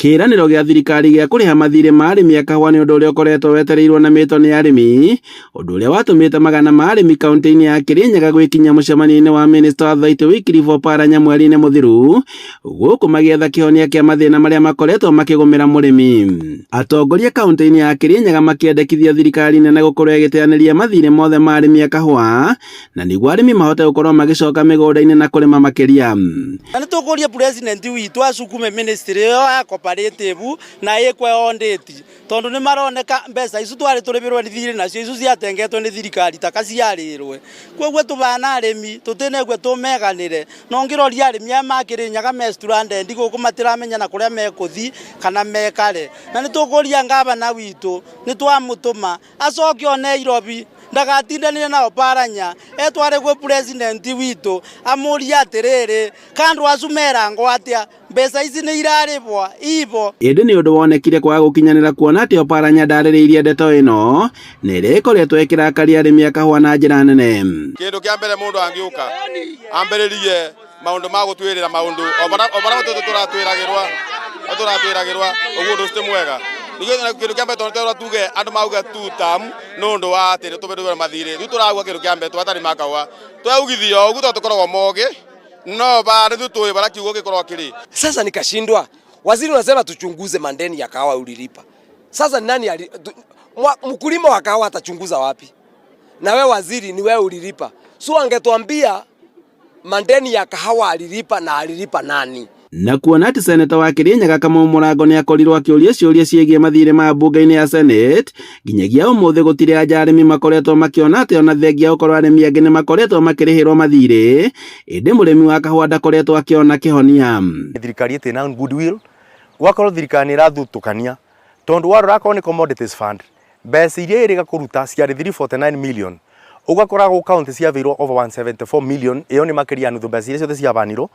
Kiraniro gya thirikari gya kuriha mathire ma arimi a kahua ni undu uria ukoretwo wetereirwo na mito ni arimi, undu uria watumite magana ma arimi kaunti-ini ya Kirinyaga gwikinya mucemanio-ini wa Minister wa Thaitu Wycliffe Oparanya mweri-ini muthiru guku magietha kihonia kia mathina maria makoretwo makigumira murimi. Atongoria kaunti-ini ya Kirinyaga makiendekithia thirikari nene gukorwo igiteaniria mathire mothe ma arimi a kahua na niguo arimi mahote gukorwo magicoka migunda-ini na kurima makiria. Na tukuria president witu acukume ministry yo ya cooperative na ikwe ondeti tondu ni maroneka mbeca icu twari turibirwe ni thiri nacio icu ciatengetwo ni thirikari takaciarirwe kwoguo tubana arimi tutinegwe tumeganire no ngiroria arimi a Kirinyaga me stranded guku matiramenya na kuria mekuthi kana mekare na nitukuria ngavana witu nitwamutuma acoke o Nairobi ndagatindanire na Oparanya etware gwe president witu amuria atiriri kandu acumera ngo atia mbeca ici ni iraribwa ivo indi ni undu wonekire kwa gukinyanira kuona ati Oparanya ndaririirie ndeto ino na iria ikoretwo ikirakari arimi a kahua na njira nene. Kindu kia mbere mundu angiuka ambiririe maundu ma gutwirira maundu obara turatwiragirwa uguo nduste mwega kindu kia mbere tondu tuge andu mauga tutam nundu wa atiri tubirwe mathire riu turagwa kindu kia mbere twatari makawa twaugithio uguo tukoragwo moge no bado tutoi bara kiugo gikorwa kiri. Sasa nikashindwa. Waziri unasema tuchunguze mandeni ya kahawa ulilipa. Sasa nani mkulima wa kahawa atachunguza wapi? Na wewe waziri ni wewe ulilipa. So angetuambia mandeni ya kahawa alilipa na alilipa nani? Na kuona ati seneta wa Kirinyaga Kamau Murago ni akorirwo akiuria ciuria ciegie mathire ma bunge-ini ya Senate nginyagia umuthi gutire anja arimi makoretwo makiona ati ona thengia ukorwo arimi angi ni makoretwo makirihirwo mathire indi murimi wa kahua ndakoretwo akiona kihonia. Thirikari itina goodwill wakorwo thirikari ni irathutukania tondu warora akorwo ni commodities fund mbeca iria iriga kuruta ciari 349 million ugakora go county ciavirwo over 174 million iyo ni makiria nuthu mbeca iria ciothe ciavanirwo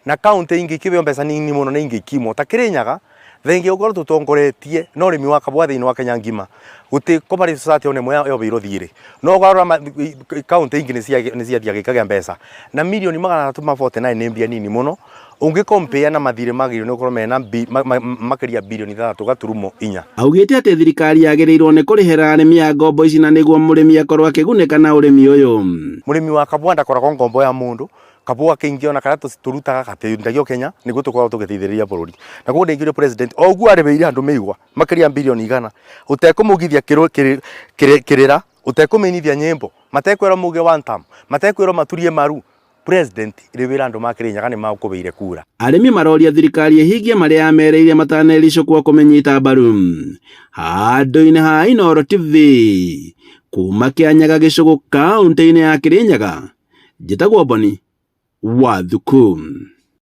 na county ingi kibeo mbeca nini muno na ingi kimo ta Kirinyaga thengi ukorwo tutongoretie no rimi wa kabwa thiini wa Kenya ngima guti cooperative society one moya yo biro thire no garora county ingi ni ciathia gikaga mbeca na milioni 349 ni mbia nini muno ungi compare na mathire magiro ni ukorwo mena makiria bilioni 3.4. Augite ati thirikari yagirirwo ni kurihira arimi a ngombo ici na niguo murimi akorwo akigunika na urimi uyu. Murimi wa kabwa ndakoragwo ngombo ya mundu kabwa kingiona kana turutaga katindagio Kenya niguo tukorwo tugithithiriria bururi na kuo ndingire president oguo arebeire andu meigwa makiria bilioni 100 utekumugithia kirira utekumenithia nyembo matekwera muge one term matekwera maturie maru president rewira andu ma Kirinyaga ni makubeire kura. Arimi maroria thirikari ihigie maria yamereire matanericukwo kumenyita mbaru. Handu-ini ha Inooro TV kuma Kianyaga gicugu kaunti-ini ya Kirinyaga njitagwo Boni Wathuku.